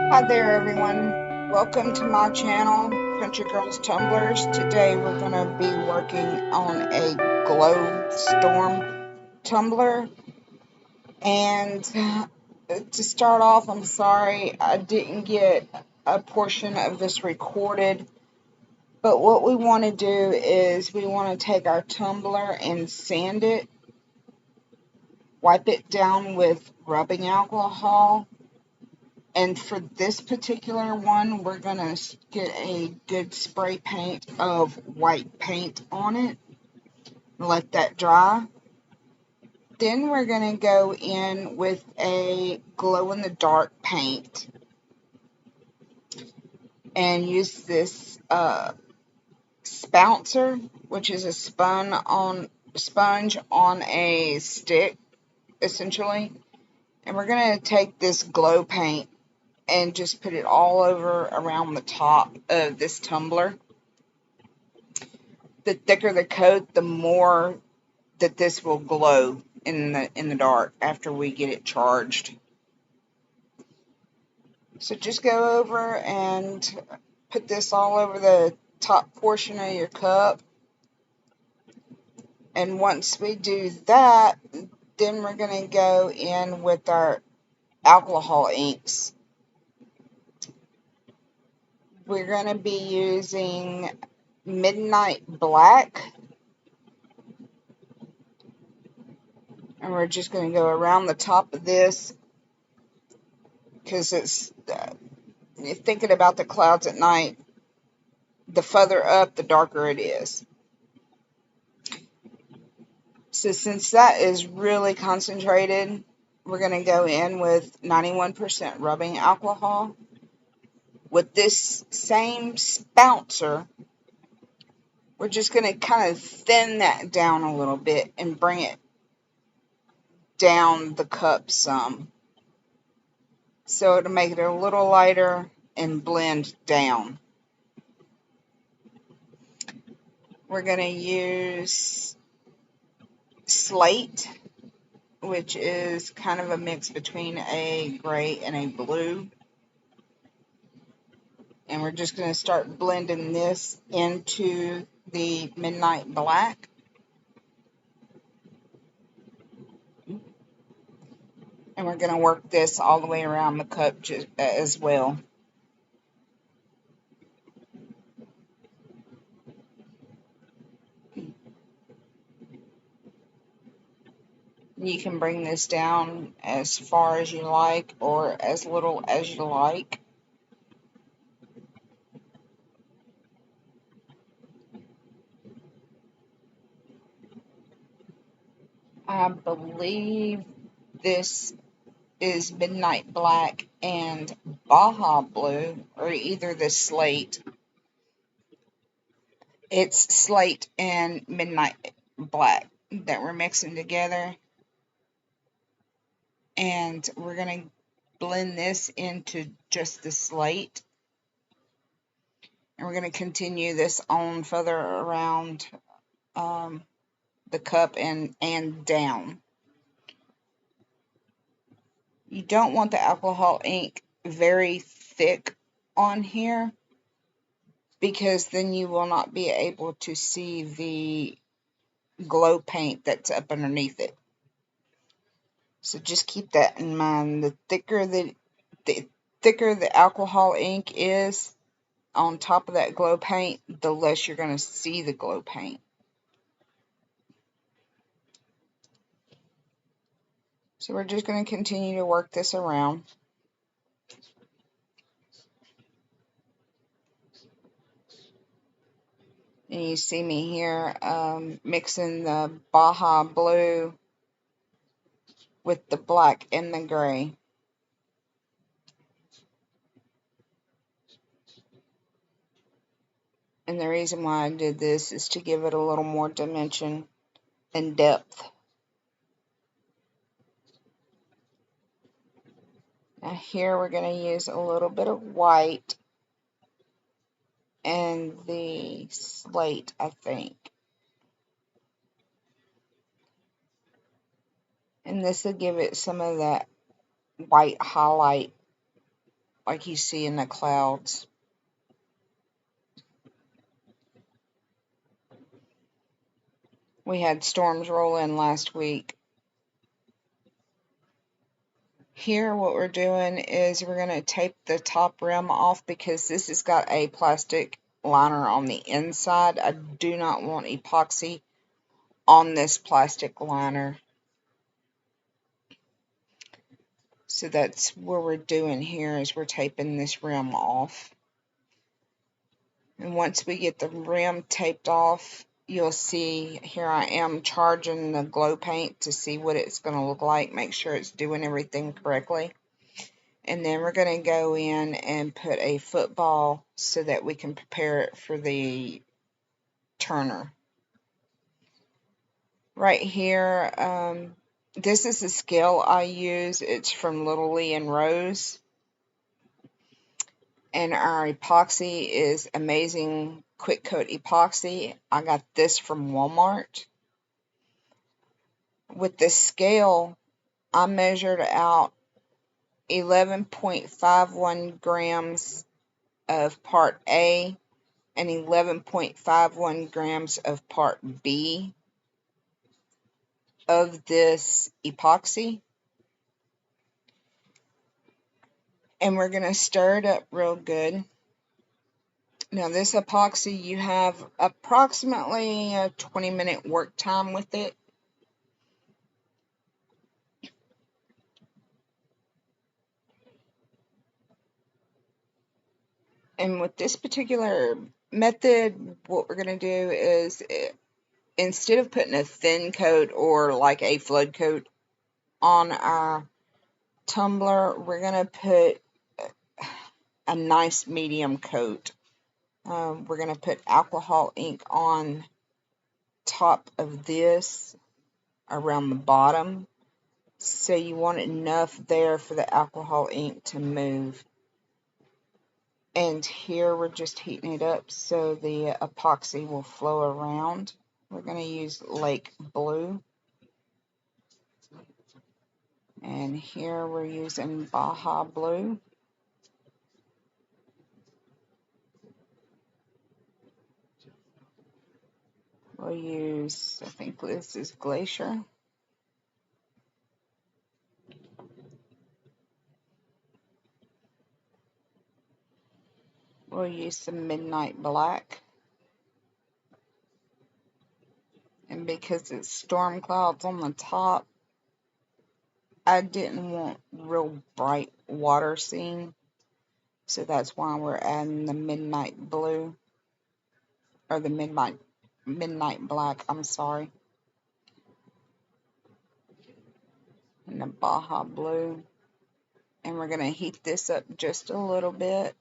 Hi there everyone, welcome to my channel, Country Girls Tumblers. Today we're going to be working on a glow storm tumbler, and to start off, I'm sorry I didn't get a portion of this recorded, but what we want to do is we want to take our tumbler and sand it, wipe it down with rubbing alcohol. And for this particular one, we're going to get a good spray paint of white paint on it. Let that dry. Then we're going to go in with a glow-in-the-dark paint and use this spouncer, which is a sponge on a stick, essentially. And we're going to take this glow paint and just put it all over around the top of this tumbler. The thicker the coat, the more that this will glow in the dark after we get it charged. So just go over and put this all over the top portion of your cup. And once we do that, then we're going to go in with our alcohol inks. We're going to be using Midnight Black. And we're just going to go around the top of this because it's you're thinking about the clouds at night. The further up, the darker it is. So since that is really concentrated, we're going to go in with 91% rubbing alcohol. With this same spouncer, we're just going to kind of thin that down a little bit and bring it down the cup some. So it'll make it a little lighter and blend down. We're going to use slate, which is kind of a mix between a gray and a blue. And we're just going to start blending this into the Midnight Black. And we're going to work this all the way around the cup as well. You can bring this down as far as you like or as little as you like. I believe this is Midnight Black and Baja Blue, or either the slate. It's slate and Midnight Black that we're mixing together. And we're going to blend this into just the slate. And we're going to continue this on further around the cup and down. You don't want the alcohol ink very thick on here, because then you will not be able to see the glow paint that's up underneath it. So just keep that in mind. The thicker the alcohol ink is on top of that glow paint, the less you're going to see the glow paint. So we're just going to continue to work this around. And you see me here mixing the Baja Blue with the black and the gray. And the reason why I did this is to give it a little more dimension and depth. Now here we're going to use a little bit of white and the slate, I think. And this will give it some of that white highlight like you see in the clouds. We had storms roll in last week. Here what we're doing is we're going to tape the top rim off because this has got a plastic liner on the inside. I do not want epoxy on this plastic liner. So that's what we're doing here, is we're taping this rim off. And once we get the rim taped off, you'll see here I am charging the glow paint to see what it's going to look like, make sure it's doing everything correctly. And then we're going to go in and put a football so that we can prepare it for the turner. Right here, this is the scale I use. It's from Little Lee and Rose. And our epoxy is Amazing Quick Coat Epoxy. I got this from Walmart. With this scale, I measured out 11.51 grams of part A and 11.51 grams of part B of this epoxy. And we're going to stir it up real good. Now this epoxy, you have approximately a 20-minute work time with it. And with this particular method, what we're going to do is, instead of putting a thin coat or like a flood coat on our tumbler, we're going to put a nice medium coat. We're going to put alcohol ink on top of this around the bottom. So you want enough there for the alcohol ink to move. And here we're just heating it up so the epoxy will flow around. We're going to use Lake Blue. And here we're using Baja Blue. We'll use, I think this is Glacier. We'll use some Midnight Black. And because it's storm clouds on the top, I didn't want real bright water scene. So that's why we're adding the Midnight Blue. Or the Midnight Black, I'm sorry. And the Baja Blue. And we're going to heat this up just a little bit.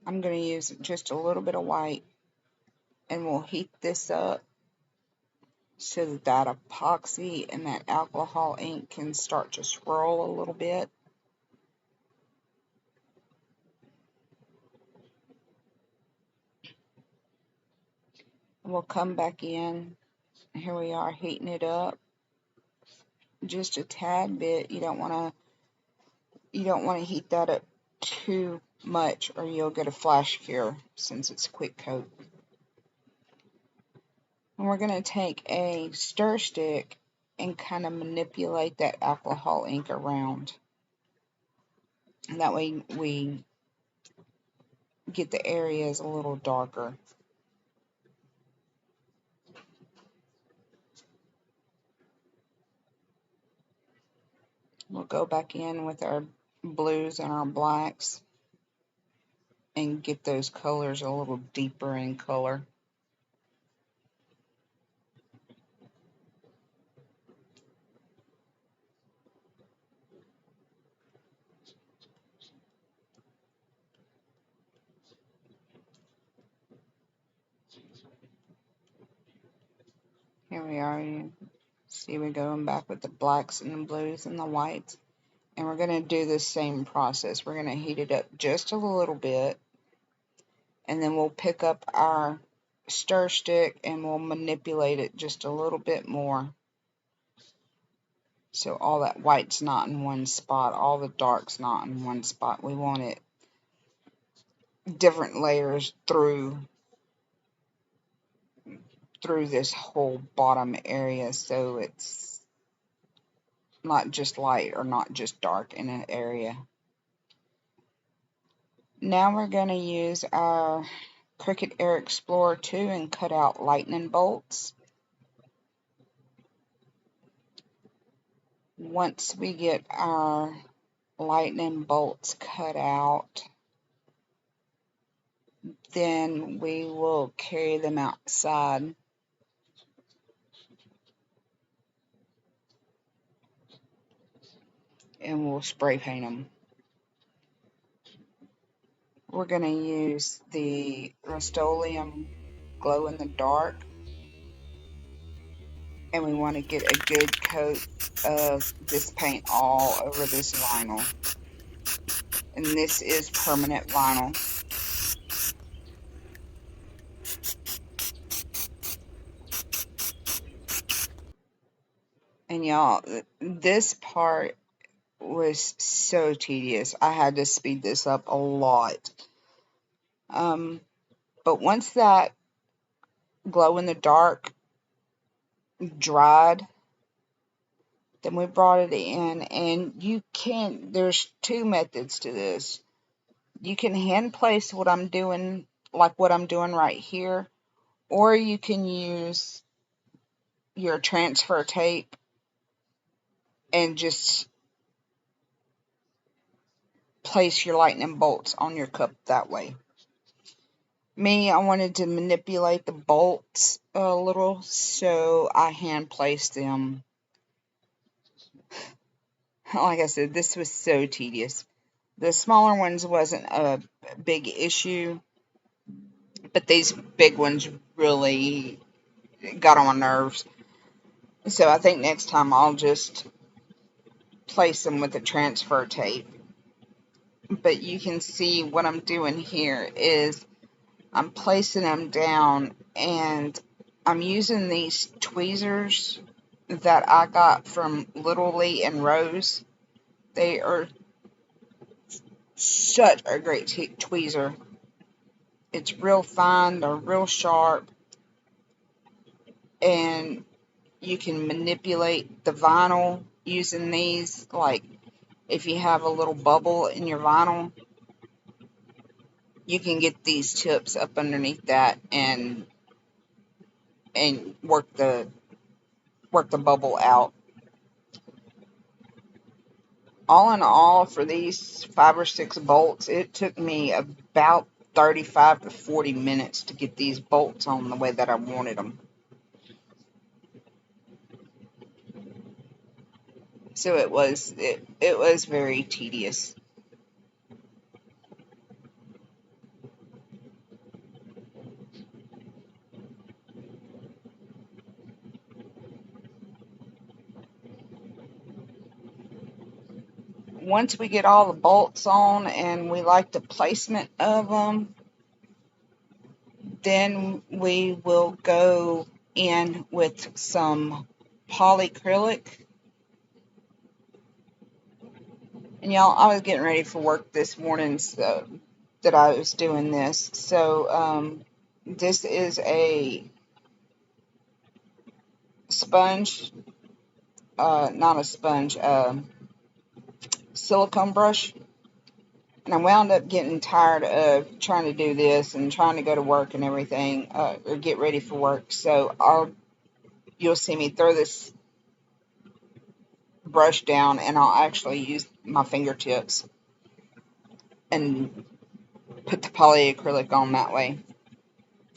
I'm going to use just a little bit of white. And we'll heat this up so that that epoxy and that alcohol ink can start to swirl a little bit. We'll come back in. Here we are heating it up just a tad bit. You don't want to heat that up too much or you'll get a flash cure since it's quick coat. And we're going to take a stir stick and kind of manipulate that alcohol ink around. And that way we get the areas a little darker. We'll go back in with our blues and our blacks and get those colors a little deeper in color. Here we are. You see we're going back with the blacks and the blues and the whites. And we're going to do the same process. We're going to heat it up just a little bit. And then we'll pick up our stir stick and we'll manipulate it just a little bit more. So all that white's not in one spot, all the dark's not in one spot. We want it different layers through this whole bottom area, so it's not just light or not just dark in an area. Now we're going to use our Cricut Air Explorer 2 and cut out lightning bolts. Once we get our lightning bolts cut out, then we will carry them outside and we'll spray paint them. We're going to use the Rust-Oleum glow in the dark, and we want to get a good coat of this paint all over this vinyl. And this is permanent vinyl. And y'all, this part was so tedious. I had to speed this up a lot. But once that glow in the dark dried, then we brought it in, and there's two methods to this. You can hand place what I'm doing, like what I'm doing right here, or you can use your transfer tape and just place your lightning bolts on your cup that way. Me, I wanted to manipulate the bolts a little, so I hand placed them. Like I said, this was so tedious. The smaller ones wasn't a big issue, but these big ones really got on my nerves. So I think next time I'll just place them with the transfer tape. But you can see what I'm doing here is I'm placing them down, and I'm using these tweezers that I got from Little Lee and Rose. They are such a great tweezer. It's real fine, they're real sharp, and you can manipulate the vinyl using these. Like if you have a little bubble in your vinyl, you can get these tips up underneath that and work the bubble out. All in all, for these 5 or 6 bolts, it took me about 35 to 40 minutes to get these bolts on the way that I wanted them. So it was very tedious. Once we get all the bolts on and we like the placement of them, then we will go in with some polyacrylic. And y'all, I was getting ready for work this morning, so that I was doing this. So this is a sponge, not a sponge, silicone brush. And I wound up getting tired of trying to do this and trying to go to work and everything, or get ready for work. So you'll see me throw this brush down, and I'll actually use my fingertips and put the polyacrylic on that way.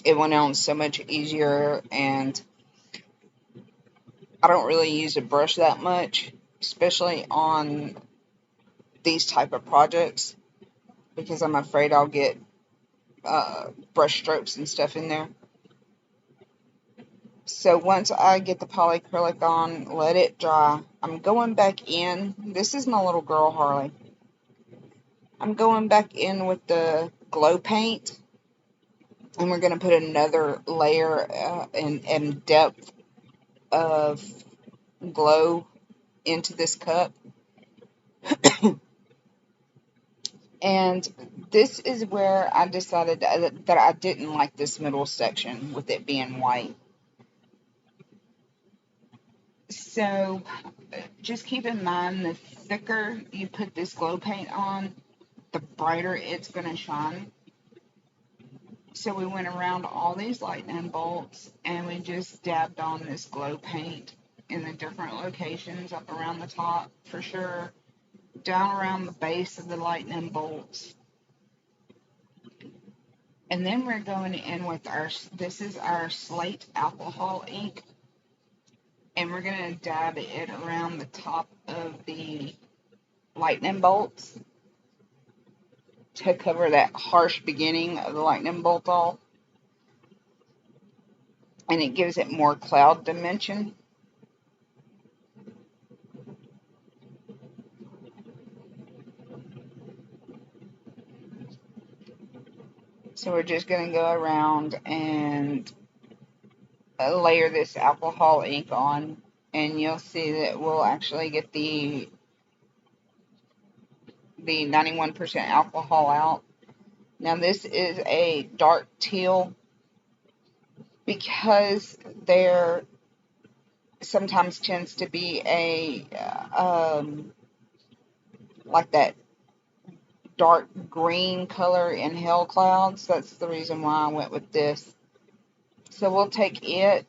It went on so much easier, and I don't really use a brush that much, especially on these type of projects, because I'm afraid I'll get brush strokes and stuff in there. So once I get the polyacrylic on, let it dry, I'm going back in. This is my little girl Harley. I'm going back in with the glow paint, and we're going to put another layer and depth of glow into this cup. And this is where I decided that I didn't like this middle section with it being white. So just keep in mind, the thicker you put this glow paint on, the brighter it's going to shine. So we went around all these lightning bolts and we just dabbed on this glow paint in the different locations, up around the top for sure, down around the base of the lightning bolts. And then we're going in with this is our slate alcohol ink, and we're going to dab it around the top of the lightning bolts to cover that harsh beginning of the lightning bolt off. And it gives it more cloud dimension. So we're just going to go around and layer this alcohol ink on, and you'll see that we'll actually get the 91% alcohol out. Now this is a dark teal because there sometimes tends to be a like that dark green color in hail clouds. That's the reason why I went with this. So we'll take it,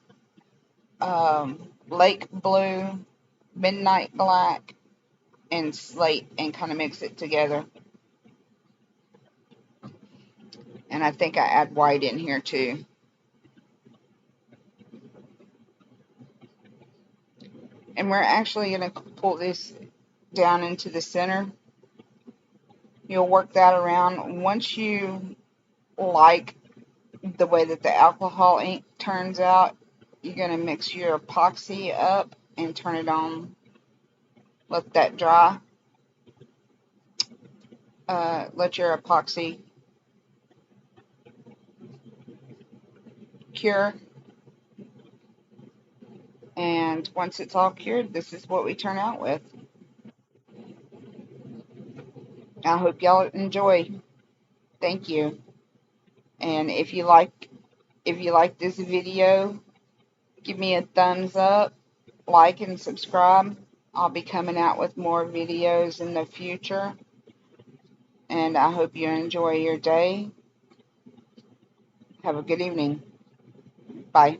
lake blue, midnight black, and slate, and kind of mix it together. And I think I add white in here too. And we're actually going to pull this down into the center. You'll work that around. Once you like the way that the alcohol ink turns out, you're going to mix your epoxy up and turn it on. Let that dry. Let your epoxy cure. And once it's all cured, this is what we turn out with. I hope y'all enjoy. Thank you. And if you like this video, give me a thumbs up, like and subscribe. I'll be coming out with more videos in the future. And I hope you enjoy your day. Have a good evening. Bye.